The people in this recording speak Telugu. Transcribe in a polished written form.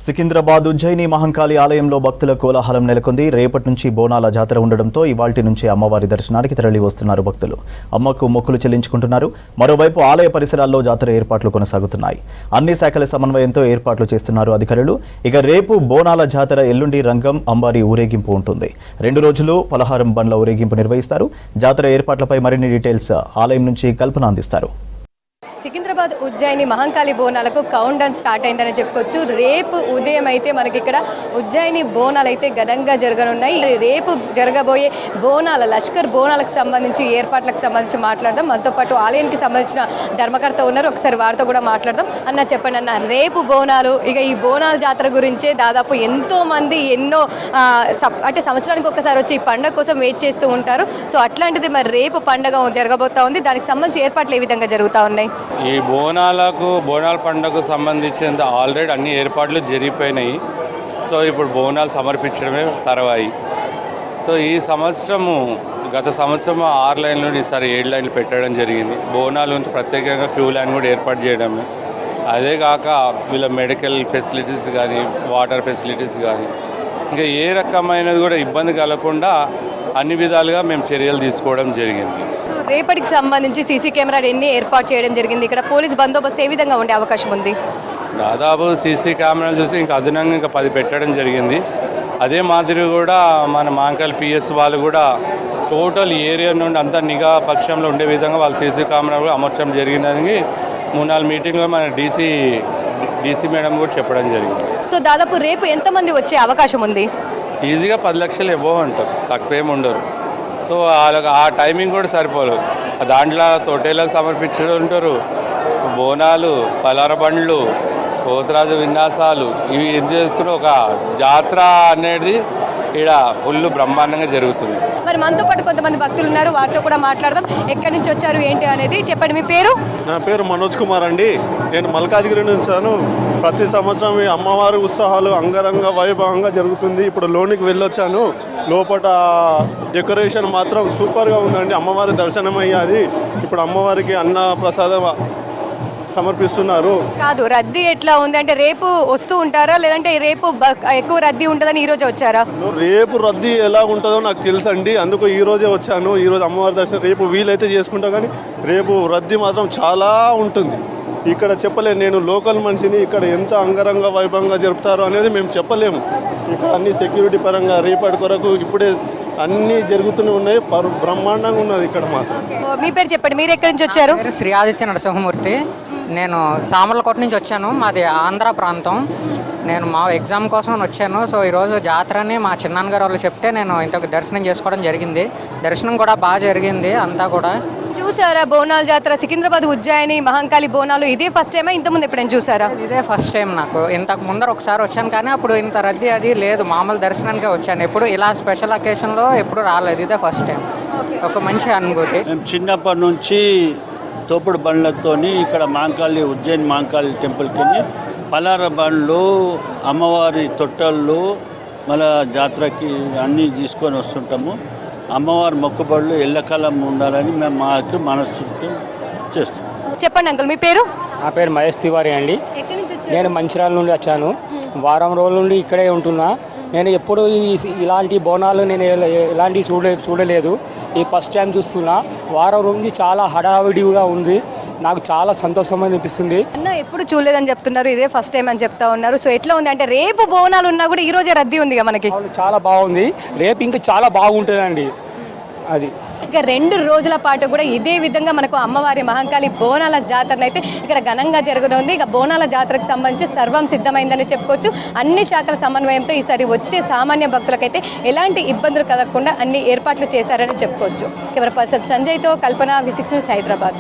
సికింద్రాబాద్ ఉజ్జయిని మహంకాళి ఆలయంలో భక్తుల కోలాహలం నెలకొంది. రేపటి నుంచి బోనాల జాతర ఉండడంతో ఇవాల్టి నుంచి అమ్మవారి దర్శనానికి తరలి వస్తున్నారు భక్తులు. అమ్మకు మొక్కులు చెల్లించుకుంటున్నారు. మరోవైపు ఆలయ పరిసరాల్లో జాతర ఏర్పాట్లు కొనసాగుతున్నాయి. అన్ని శాఖల సమన్వయంతో ఏర్పాట్లు చేస్తున్నారు అధికారులు. ఇక రేపు బోనాల జాతర, ఎల్లుండి రంగం, అంబారి ఊరేగింపు ఉంటుంది. 2 రోజులు పలహారం బండ్ల ఊరేగింపు నిర్వహిస్తారు. జాతర ఏర్పాట్లపై మరిన్ని డీటెయిల్స్ ఆలయం నుంచి కల్పన అందిస్తారు. సికింద్రాబాద్ ఉజ్జయిని మహంకాళి బోనాలకు కౌంట్ డౌన్ స్టార్ట్ అయిందని చెప్పుకోవచ్చు. రేపు ఉదయం అయితే మనకి ఇక్కడ ఉజ్జయిని బోనాలు అయితే ఘనంగా జరగనున్నాయి. రేపు జరగబోయే బోనాల లష్కర్ బోనాలకు సంబంధించి ఏర్పాట్లకు సంబంధించి మాట్లాడదాం. మనతో పాటు ఆలయానికి సంబంధించిన ధర్మకర్త ఉన్నారు. ఒకసారి వారితో కూడా మాట్లాడదాం. అన్న చెప్పండి అన్న, రేపు బోనాలు, ఇక ఈ బోనాల జాతర గురించే దాదాపు ఎంతో మంది అంటే సంవత్సరానికి ఒకసారి వచ్చి ఈ పండుగ కోసం వెయిట్ చేస్తూ ఉంటారు. సో అట్లాంటిది మరి రేపు పండుగ జరగబోతా ఉంది. దానికి సంబంధించి ఏర్పాట్లు ఏ విధంగా జరుగుతూ ఉన్నాయి? ఈ బోనాల పండుగకు సంబంధించినంత ఆల్రెడీ అన్ని ఏర్పాట్లు జరిగిపోయినాయి. సో ఇప్పుడు బోనాలు సమర్పించడమే తర్వాయి. సో ఈ సంవత్సరము గత సంవత్సరం 6 లైన్లు ఈసారి 7 లైన్లు పెట్టడం జరిగింది. బోనాల నుంచి ప్రత్యేకంగా క్యూ లైన్ కూడా ఏర్పాటు చేయడం. అదే కాక వీళ్ళ మెడికల్ ఫెసిలిటీస్ కానీ, వాటర్ ఫెసిలిటీస్ కానీ, ఇంకా ఏ రకమైనది కూడా ఇబ్బంది కలగకుండా అన్ని విధాలుగా మేము చర్యలు తీసుకోవడం జరిగింది. రేపటికి సంబంధించి సీసీ కెమెరాలు ఎన్ని ఏర్పాటు చేయడం జరిగింది? ఇక్కడ పోలీస్ బందోబస్తు ఏ విధంగా ఉండే అవకాశం ఉంది? దాదాపు సీసీ కెమెరాలు చూసి ఇంకా అదనంగా ఇంకా 10 పెట్టడం జరిగింది. అదే మాదిరి కూడా మన మహంకాళి పిఎస్ వాళ్ళు కూడా టోటల్ ఏరియా నుండి అంతా నిఘా పక్షంలో ఉండే విధంగా వాళ్ళు సీసీ కెమెరా కూడా అమర్చడం జరిగిందని 3-4 మీటింగ్లో మన డీసీ మేడం కూడా చెప్పడం జరిగింది. సో దాదాపు రేపు ఎంతమంది వచ్చే అవకాశం ఉంది? ఈజీగా 10 లక్షలు ఎబోవ్ ఉంటారు, తక్కువేమి ఉండరు. సో ఆ టైమింగ్ కూడా సరిపోదు. దాంట్లో తొట్టేళ్ళకు సమర్పించడం ఉంటారు, బోనాలు, పలార బండ్లు, పోతరాజు విన్యాసాలు, ఇవి ఏం చేసుకుని ఒక జాతర అనేది ఇక్కడ ఫుల్ బ్రహ్మాండంగా జరుగుతుంది. మరి మనతో పాటు కొంతమంది భక్తులు ఉన్నారు, వారితో కూడా మాట్లాడదాం. ఎక్కడి నుంచి వచ్చారు, ఏంటి అనేది చెప్పండి. మీ పేరు? నా పేరు మనోజ్ కుమార్ అండి. నేను మల్కాజ్గిరి నుంచి వచ్చాను. ప్రతి సంవత్సరం ఈ అమ్మవారి ఉత్సవాలు అంగరంగ వైభవంగా జరుగుతుంది. ఇప్పుడు లోనికి వెళ్ళొచ్చాను. లోపల డెకరేషన్ మాత్రం సూపర్గా ఉందండి. అమ్మవారి దర్శనం అయ్యాది. ఇప్పుడు అమ్మవారికి అన్న ప్రసాదం సమర్పిస్తున్నారు. కాదు, రద్దీ ఎట్లా ఉంది అంటే రేపు వస్తూ ఉంటారా, లేదంటే రేపు ఎక్కువ రద్దీ ఉంటుందని ఈరోజే వచ్చారా? రేపు రద్దీ ఎలా ఉంటుందో నాకు తెలుసండి, అందుకు ఈరోజే వచ్చాను. ఈరోజు అమ్మవారి దర్శనం రేపు వీలైతే చేసుకుంటా, కానీ రేపు రద్దీ మాత్రం చాలా ఉంటుంది. ఇక్కడ చెప్పలేను, నేను లోకల్ మనిషిని. ఇక్కడ ఎంత అంగరంగ వైభవంగా జరుపుతారో అనేది మేము చెప్పలేము. ఇక్కడ అన్ని సెక్యూరిటీ పరంగా రేపటి కొరకు ఇప్పుడే అన్నీ జరుగుతూనే ఉన్నాయి. బ్రహ్మాండంగా ఉన్నది ఇక్కడ మాత్రం. మీ పేరు చెప్పండి, మీరు ఎక్కడి నుంచి వచ్చారు? శ్రీ ఆదిత్య నరసింహమూర్తి. నేను సామర్లకోట నుంచి వచ్చాను. మాది ఆంధ్ర ప్రాంతం. నేను మా ఎగ్జామ్ కోసం వచ్చాను. సో ఈరోజు జాతరని మా చిన్నాన్నగారు వాళ్ళు చెప్తే నేను ఇంతకు దర్శనం చేసుకోవడం జరిగింది. దర్శనం కూడా బాగా జరిగింది. అంతా కూడా చూసారా బోనాల జాతర? సికింద్రాబాద్ ఉజ్జయిని మహంకాళి బోనాలు ఇదే ఫస్ట్ టైమా? ఇంతకుముందు ఎప్పుడైనా చూసారా? ఇదే ఫస్ట్ టైం నాకు. ఇంతకు ముందర ఒకసారి వచ్చాను, కానీ అప్పుడు ఇంత రద్దీ అది లేదు. మామూలు దర్శనానికే వచ్చాను. ఎప్పుడు ఇలా స్పెషల్ అకేషన్లో ఎప్పుడు రాలేదు. ఇదే ఫస్ట్ టైం. ఒక మంచి అనుభూతి. మేము చిన్నప్పటి నుంచి తోపుడు బండ్లతో ఇక్కడ ఉజ్జయిని మహంకాళి టెంపుల్కి వెళ్ళి పలార బండ్లు, అమ్మవారి తొట్టళ్ళు, మళ్ళీ జాతరకి అన్నీ తీసుకొని వస్తుంటాము. అమ్మవారి మొక్కుబడులు ఎల్లకాలం ఉండాలని మేము మాకు మనస్ఫూర్తి చేస్తాం. చెప్పండి అంకుల్, మీ పేరు? నా పేరు మహేష్ తివారీ అండి. నేను మంచిర్యాల నుండి వచ్చాను. వారం రోజుల నుండి ఇక్కడే ఉంటున్నా. నేను ఎప్పుడు ఇలాంటి బోనాలు నేను ఎలాంటివి చూడలేదు. ఈ ఫస్ట్ టైం చూస్తున్నా. వారం రోజు చాలా హడావిడిగా ఉంది. నాకు చాలా సంతోషం అనిపిస్తుంది. అన్న ఎప్పుడు చూడలేదని చెప్తున్నారు, ఇదే ఫస్ట్ టైం అని చెప్తా ఉన్నారు. సో ఎట్లా ఉంది అంటే రేపు బోనాలు ఉన్నా కూడా ఈ రోజే రద్దీ ఉంది మనకి? చాలా బాగుంది. రేపు ఇంకా చాలా బాగుంటుందండి. అది ఇక 2 రోజుల పాటు కూడా ఇదే విధంగా మనకు అమ్మవారి మహంకాళి బోనాల జాతర అయితే ఇక్కడ ఘనంగా జరగనుంది. ఇక బోనాల జాతరకు సంబంధించి సర్వం సిద్ధమైందని చెప్పుకోవచ్చు. అన్ని శాఖల సమన్వయంతో ఈసారి వచ్చే సామాన్య భక్తులకైతే ఎలాంటి ఇబ్బందులు కలగకుండా అన్ని ఏర్పాట్లు చేశారని చెప్పుకోవచ్చు. కెమెరా పర్సన్ సంజయ్తో కల్పన, V6 న్యూస్, హైదరాబాద్.